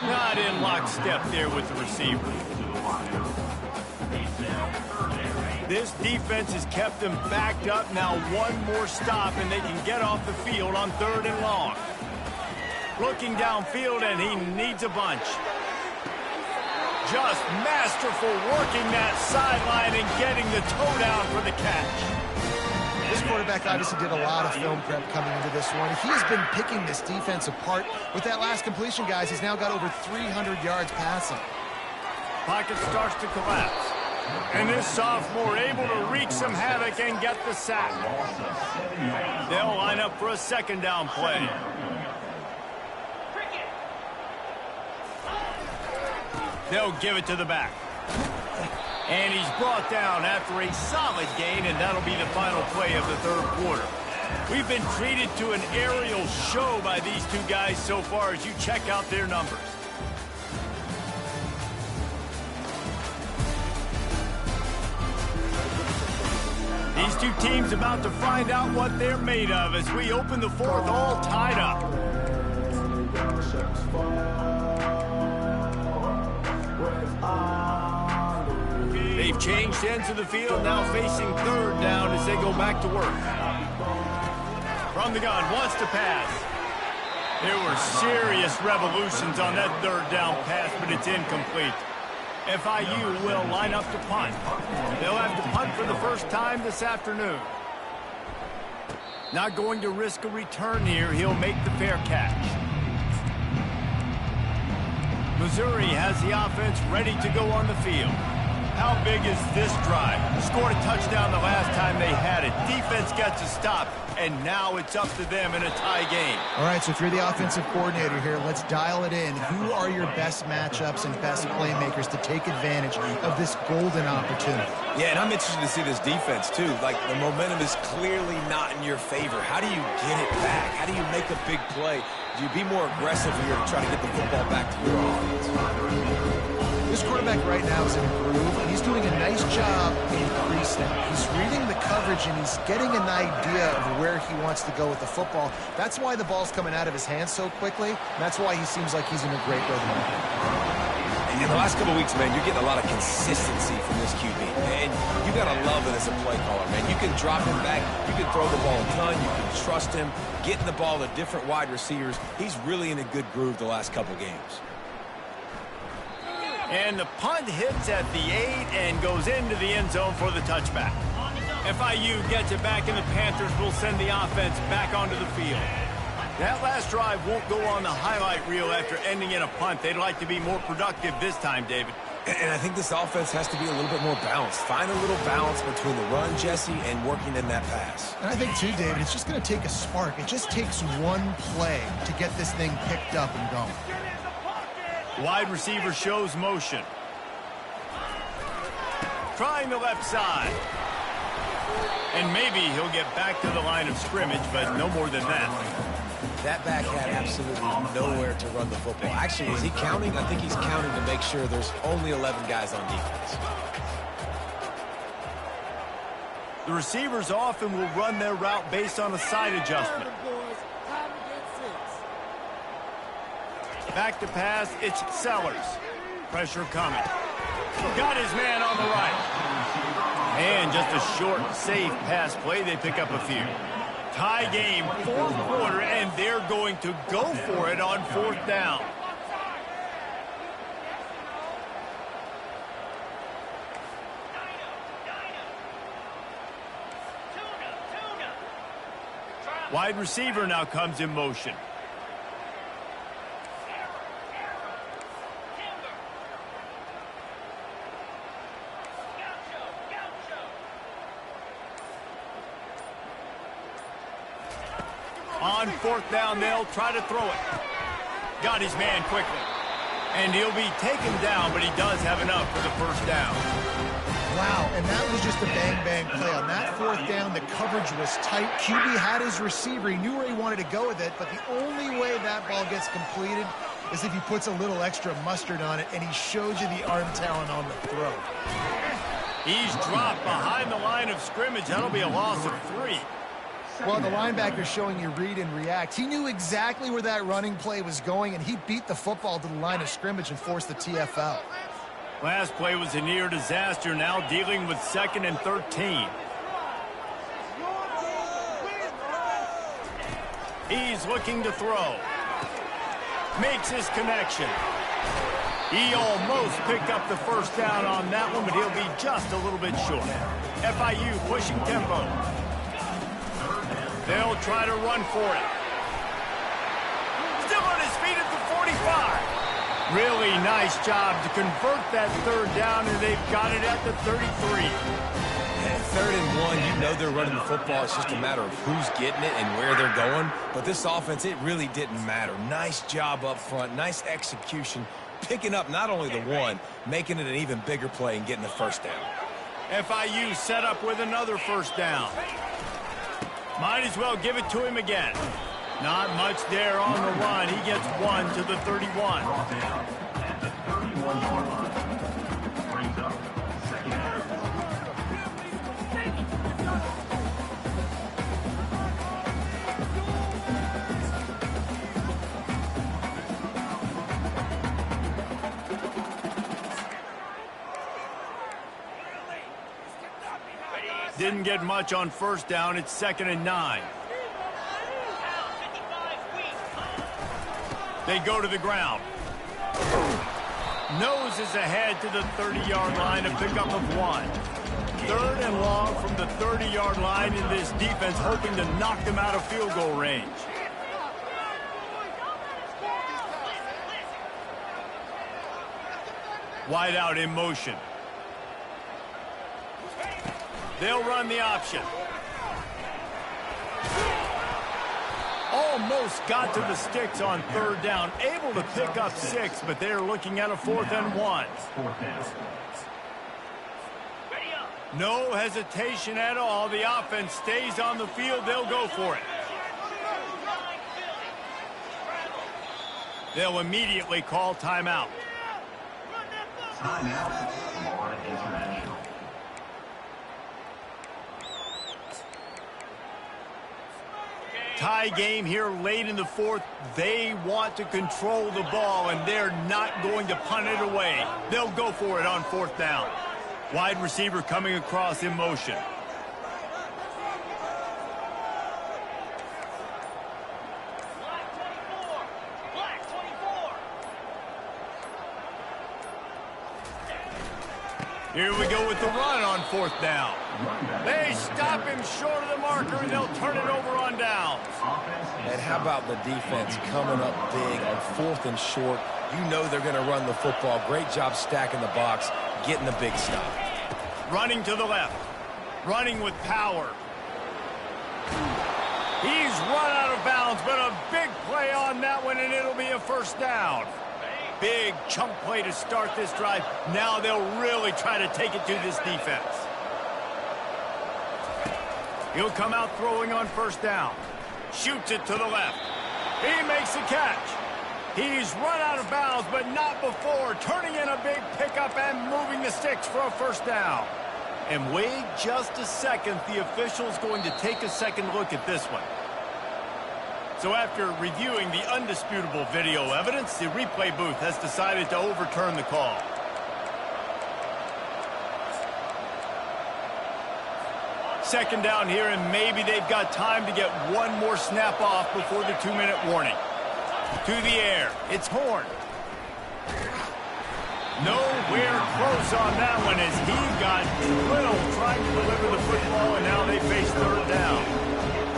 Not in lockstep there with the receiver. This defense has kept them backed up. Now one more stop, and they can get off the field on 3rd and long. Looking downfield, and he needs a bunch. Just masterful working that sideline and getting the toe down for the catch. This quarterback obviously did a lot of film prep coming into this one. He's been picking this defense apart. With that last completion, guys, he's now got over 300 yards passing. Pocket starts to collapse. And this sophomore able to wreak some havoc and get the sack. They'll line up for a second down play. They'll give it to the back. And he's brought down after a solid gain, and that'll be the final play of the 3rd quarter. We've been treated to an aerial show by these two guys so far as you check out their numbers. These two teams about to find out what they're made of as we open the 4th all tied up. They've changed ends of the field, now facing 3rd down as they go back to work. From the gun, wants to pass. There were serious revolutions on that 3rd down pass, but it's incomplete. FIU will line up to punt. They'll have to punt for the first time this afternoon. Not going to risk a return here. He'll make the fair catch. Missouri has the offense ready to go on the field. How big is this drive? Scored a touchdown the last time they had it. Defense gets a stop, and now it's up to them in a tie game. All right, so if you're the offensive coordinator here, let's dial it in. Who are your best matchups and best playmakers to take advantage of this golden opportunity? Yeah, and I'm interested to see this defense, too. Like, the momentum is clearly not in your favor. How do you get it back? How do you make a big play? Do you be more aggressive here to try to get the football back to your offense? quarterback right now is in a groove, and he's doing a nice job increasing. He's reading the coverage, and he's getting an idea of where he wants to go with the football. That's why the ball's coming out of his hands so quickly, and that's why he seems like he's in a great rhythm. In the last couple of weeks, man, you're getting a lot of consistency from this QB. And you got to love it as a play caller, man. You can drop him back. You can throw the ball a ton. You can trust him. Getting the ball to different wide receivers. He's really in a good groove the last couple games. And the punt hits at the 8 and goes into the end zone for the touchback. FIU gets it back, and the Panthers will send the offense back onto the field. That last drive won't go on the highlight reel after ending in a punt. They'd like to be more productive this time, David. And I think this offense has to be a little bit more balanced. Find a little balance between the run, Jesse, and working in that pass. And I think, too, David, it's just going to take a spark. It just takes one play to get this thing picked up and going. Wide receiver shows motion. Trying the left side. And maybe he'll get back to the line of scrimmage, but no more than that. That back had absolutely nowhere to run the football. Actually, is he counting? I think he's counting to make sure there's only 11 guys on defense. The receivers often will run their route based on a side adjustment. Back to pass, it's Sellers. Pressure coming. Got his man on the right. And just a short, safe pass play. They pick up a few. Tie game, fourth quarter, and they're going to go for it on fourth down. Wide receiver now comes in motion. On fourth down, they'll try to throw it. Got his man quickly. And he'll be taken down, but he does have enough for the first down. Wow, and that was just a bang-bang play. On that fourth down, the coverage was tight. QB had his receiver. He knew where he wanted to go with it, but the only way that ball gets completed is if he puts a little extra mustard on it, and he shows you the arm talent on the throw. He's dropped behind the line of scrimmage. That'll be a loss of 3. Well, the linebacker's showing you read and react. He knew exactly where that running play was going, and he beat the football to the line of scrimmage and forced the TFL. Last play was a near disaster, now dealing with 2nd and 13. He's looking to throw. Makes his connection. He almost picked up the first down on that one, but he'll be just a little bit short. FIU pushing tempo. They'll try to run for it. Still on his feet at the 45. Really nice job to convert that third down, and they've got it at the 33. And 3rd and 1, you know they're running the football. It's just a matter of who's getting it and where they're going. But this offense, it really didn't matter. Nice job up front, nice execution, picking up not only the one, making it an even bigger play and getting the first down. FIU set up with another first down. Might as well give it to him again. Not much there on the run. He gets 1 to the 31. Didn't get much on first down. It's 2nd and 9. They go to the ground. Noses ahead to the 30-yard line, a pickup of 1. 3rd and long from the 30-yard line, in this defense hoping to knock them out of field goal range. Wide out in motion. They'll run the option. Almost got to the sticks on 3rd down. Able to pick up 6, but they're looking at a 4th and 1. No hesitation at all. The offense stays on the field. They'll go for it. They'll immediately call timeout. Timeout, Florida International. Tie game here late in the fourth. They want to control the ball, and they're not going to punt it away. They'll go for it on fourth down. Wide receiver coming across in motion. Here we go with the run on fourth down. They stop him short of the marker, and they'll turn it over on downs. And how about the defense coming up big on fourth and short? You know they're going to run the football. Great job stacking the box, getting the big stop. Running to the left. Running with power. He's run out of bounds, but a big play on that one, and it'll be a first down. Big chunk play to start this drive. Now they'll really try to take it to this defense. He'll come out throwing on first down. Shoots it to the left. He makes the catch. He's run out of bounds, but not before. Turning in a big pickup and moving the sticks for a first down. And wait just a second. The official's going to take a second look at this one. So after reviewing the undisputable video evidence, the replay booth has decided to overturn the call. Second down here, and maybe they've got time to get one more snap off before the 2-minute warning. To the air, it's Horn. Nowhere close on that one as he got little trying to deliver the football, and now they face third down.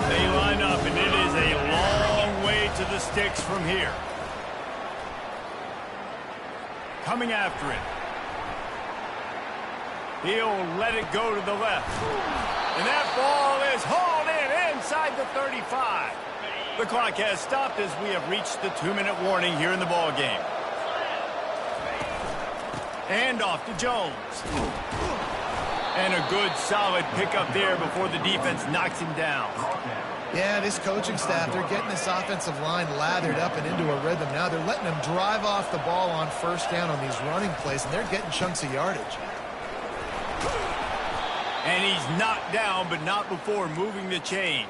They line up, and it is a long way to the sticks from here. Coming after it. He'll let it go to the left. And that ball is hauled in inside the 35. The clock has stopped as we have reached the 2-minute warning here in the ball game. And off to Jones. And a good solid pickup there before the defense knocks him down. Yeah, this coaching staff, they're getting this offensive line lathered up and into a rhythm. Now they're letting them drive off the ball on first down on these running plays, and they're getting chunks of yardage. And he's knocked down, but not before moving the chains.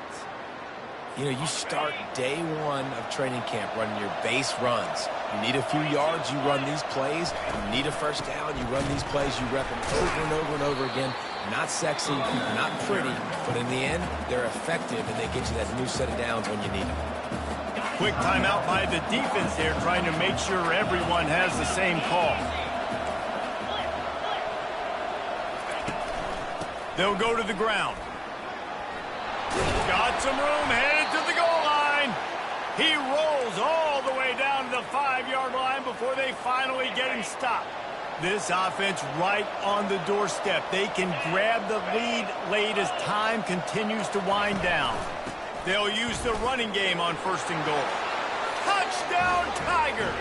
You know, you start day one of training camp running your base runs. You need a few yards, you run these plays. You need a first down, you run these plays. You rep them over and over and over again. Not sexy, not pretty, but in the end, they're effective, and they get you that new set of downs when you need them. Quick timeout by the defense there, trying to make sure everyone has the same call. They'll go to the ground. Got some room, headed to the goal line. He rolls all the way down to the 5-yard line before they finally get him stopped. This offense right on the doorstep. They can grab the lead late as time continues to wind down. They'll use the running game on first and goal. Touchdown, Tigers!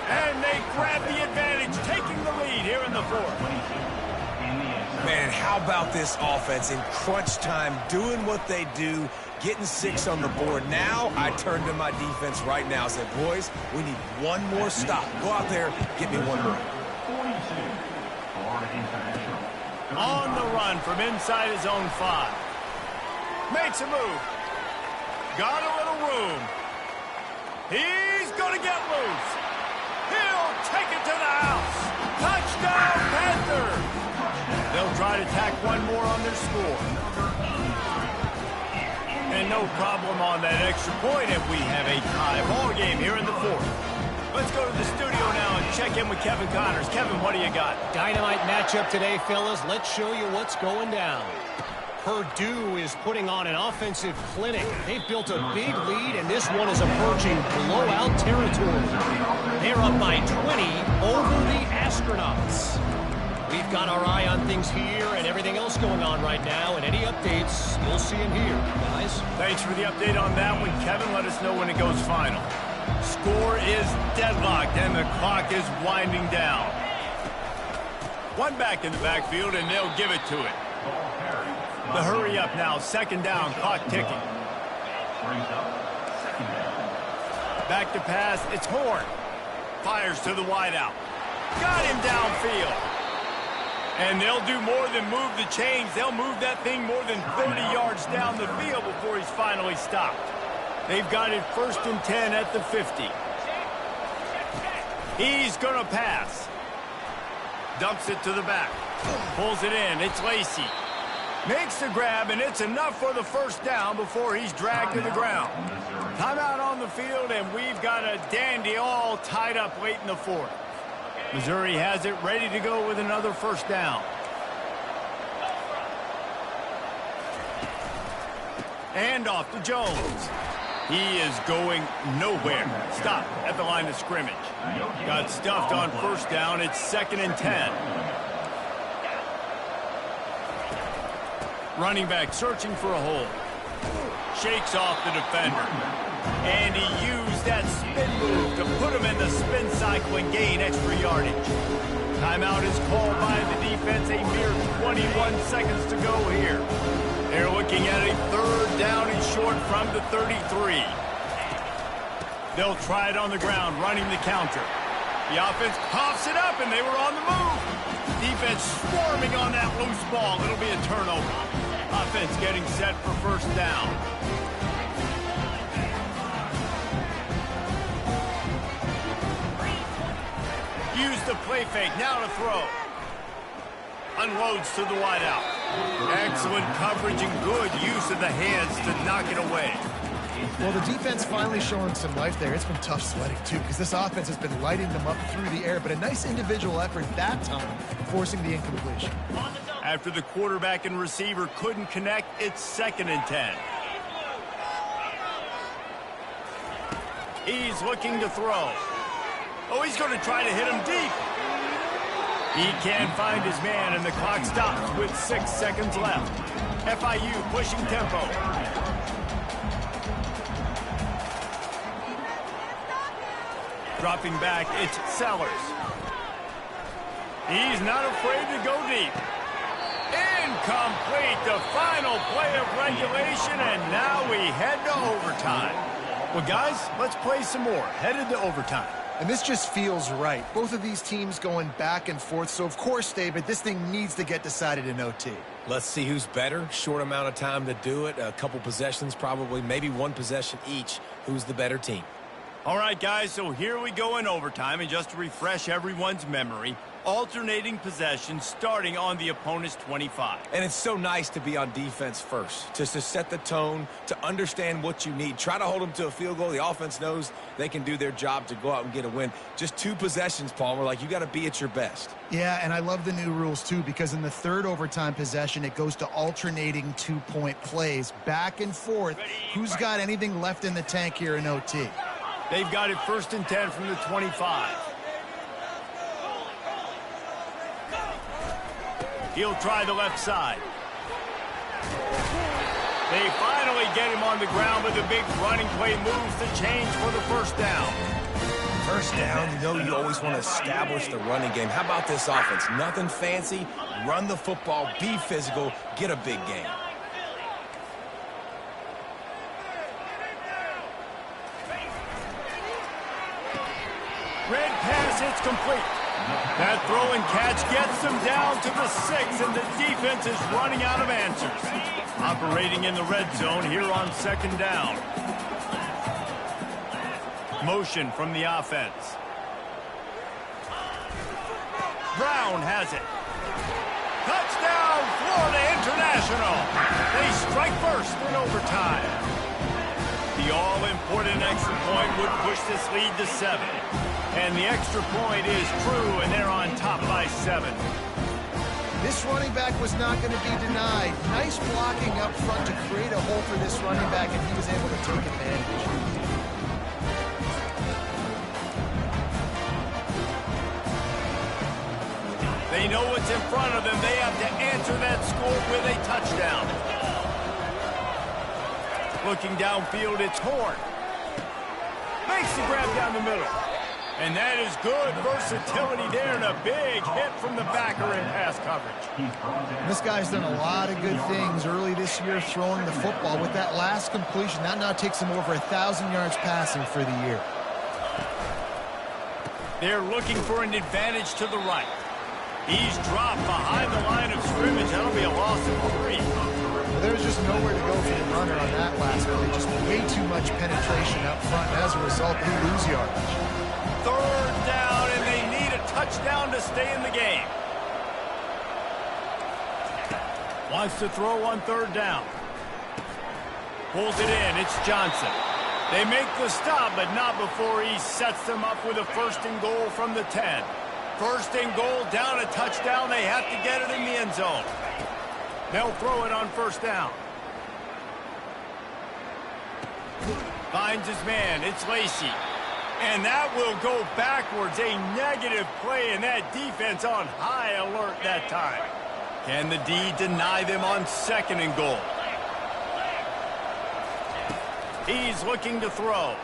And they grab the advantage, taking the lead here in the fourth. Man, how about this offense in crunch time, doing what they do, getting 6 on the board. Now I turn to my defense right now and say, boys, we need one more stop. Go out there, get me one more. On the run from inside his own 5. Makes a move. Got a little room. He's going to get loose. He'll take it to the house. Touchdown, Panther. They'll try to tack one more on their score. And no problem on that extra point, and we have a tie ball game here in the fourth. Let's go to the studio now and check in with Kevin Connors. Kevin, what do you got? Dynamite matchup today, fellas. Let's show you what's going down. Purdue is putting on an offensive clinic. They've built a big lead, and this one is approaching blowout territory. They're up by 20 over the Astronauts. We've got our eye on things here and everything else going on right now, and any updates, you'll see them here, guys. Thanks for the update on that one, Kevin. Let us know when it goes final. Score is deadlocked, and the clock is winding down. One back in the backfield, and they'll give it to it. The hurry up now, second down, clock ticking. Back to pass, it's Horn. Fires to the wideout. Got him downfield. And they'll do more than move the chains. They'll move that thing more than 30 yards down the field before he's finally stopped. They've got it 1st and 10 at the 50. He's going to pass. Dumps it to the back. Pulls it in. It's Lacy. Makes the grab, and it's enough for the 1st down before he's dragged to the ground. Timeout on the field, and we've got a dandy all tied up late in the 4th. Missouri has it ready to go with another 1st down. And off to Jones. He is going nowhere. Stop at the line of scrimmage. Got stuffed on 1st down. It's 2nd and 10. Running back searching for a hole. Shakes off the defender. And he used that spin move to put him in the spin cycle and gain extra yardage. Timeout is called by the defense. A mere 21 seconds to go here. They're looking at a 3rd down and short from the 33. They'll try it on the ground, running the counter. The offense coughs it up, and they were on the move. Defense swarming on that loose ball. It'll be a turnover. Offense getting set for 1st down. Use the play fake, now to throw. Unloads to the wideout. Excellent coverage and good use of the hands to knock it away. Well, the defense finally showing some life there. It's been tough sledding, too, because this offense has been lighting them up through the air, but a nice individual effort that time, forcing the incompletion. After the quarterback and receiver couldn't connect, it's 2nd and 10. He's looking to throw. Oh, he's going to try to hit him deep. He can't find his man, and the clock stops with 6 seconds left. FIU pushing tempo. Dropping back, it's Sellers. He's not afraid to go deep. Incomplete, the final play of regulation, and now we head to overtime. Well, guys, let's play some more. Headed to overtime. And this just feels right. Both of these teams going back and forth, so of course, David, this thing needs to get decided in OT. Let's see who's better. Short amount of time to do it. A couple possessions probably, maybe 1 possession each. Who's the better team? All right, guys, so here we go in overtime, and just to refresh everyone's memory, alternating possessions starting on the opponent's 25. And it's so nice to be on defense first, just to set the tone, to understand what you need. Try to hold them to a field goal. The offense knows they can do their job to go out and get a win. Just 2 possessions, Palmer, like you got to be at your best. Yeah, and I love the new rules, too, because in the 3rd overtime possession, it goes to alternating 2-point plays, back and forth. Who's got anything left in the tank here in OT? They've got it 1st and 10 from the 25. He'll try the left side. They finally get him on the ground with a big running play, moves the chains for the 1st down. 1st down, you know you always want to establish the running game. How about this offense? Nothing fancy. Run the football, be physical, get a big gain. Red pass, it's complete. That throw and catch gets them down to the 6, and the defense is running out of answers. Operating in the red zone here on 2nd down. Motion from the offense. Brown has it. Touchdown, Florida International. They strike first in overtime. The all-important extra point would push this lead to 7. And the extra point is true, and they're on top by 7. This running back was not going to be denied. Nice blocking up front to create a hole for this running back, and he was able to take advantage. They know what's in front of them. They have to answer that score with a touchdown. Looking downfield, it's Horn. Makes the grab down the middle. And that is good versatility there, and a big hit from the backer in pass coverage. This guy's done a lot of good things early this year throwing the football. With that last completion, that now takes him over 1,000 yards passing for the year. They're looking for an advantage to the right. He's dropped behind the line of scrimmage. That'll be a loss of 3. Well, there was just nowhere to go for the runner on that last play. Just way too much penetration up front. And as a result, they lose yardage. 3rd down, and they need a touchdown to stay in the game. Wants to throw on 3rd down. Pulls it in. It's Johnson. They make the stop, but not before he sets them up with a 1st and goal from the 10. 1st and goal, down a touchdown. They have to get it in the end zone. They'll throw it on 1st down. Finds his man. It's Lacey. And that will go backwards. A negative play, and that defense on high alert that time. Can the D deny them on 2nd and goal? He's looking to throw.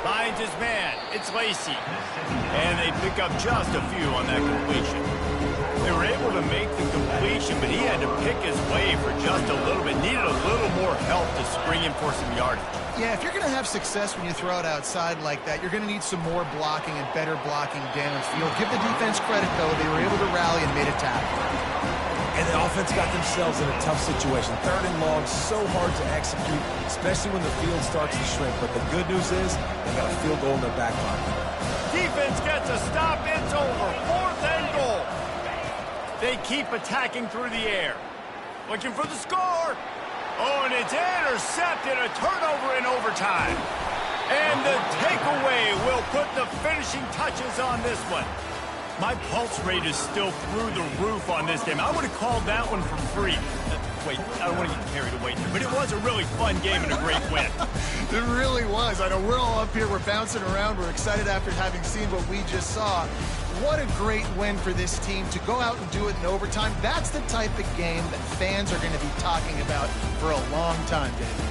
Finds his man. It's Lacey. And they pick up just a few on that completion. They were able to make the completion, but he had to pick his way for just a little bit. Needed a little more help to spring him for some yardage. Yeah, if you're going to have success when you throw it outside like that, you're going to need some more blocking and better blocking downfield. Give the defense credit, though. They were able to rally and made a tackle. And the offense got themselves in a tough situation. 3rd and long, so hard to execute, especially when the field starts to shrink. But the good news is they got a field goal in their back pocket. Defense gets a stop. It's over. 4th and goal. They keep attacking through the air. Looking for the score. Oh, and it's intercepted. A turnover in overtime. And the takeaway will put the finishing touches on this one. My pulse rate is still through the roof on this game. I would have called that one for free. Wait, I don't want to get carried away here, but it was a really fun game and a great win. It really was. I know we're all up here. We're bouncing around. We're excited after having seen what we just saw. What a great win for this team to go out and do it in overtime. That's the type of game that fans are going to be talking about for a long time, David.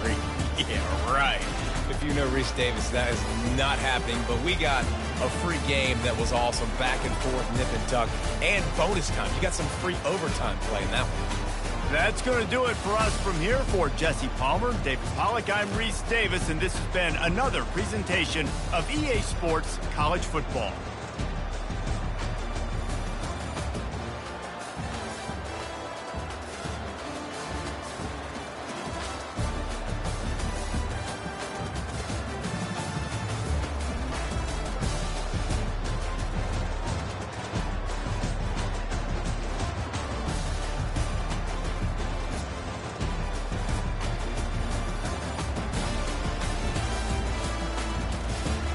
Free. Yeah, right. If you know Reese Davis, that is not happening, but we got a free game that was awesome. Back and forth, nip and tuck, and bonus time. You got some free overtime play in that one. That's going to do it for us from here. For Jesse Palmer, David Pollack, I'm Reese Davis, and this has been another presentation of EA Sports College Football.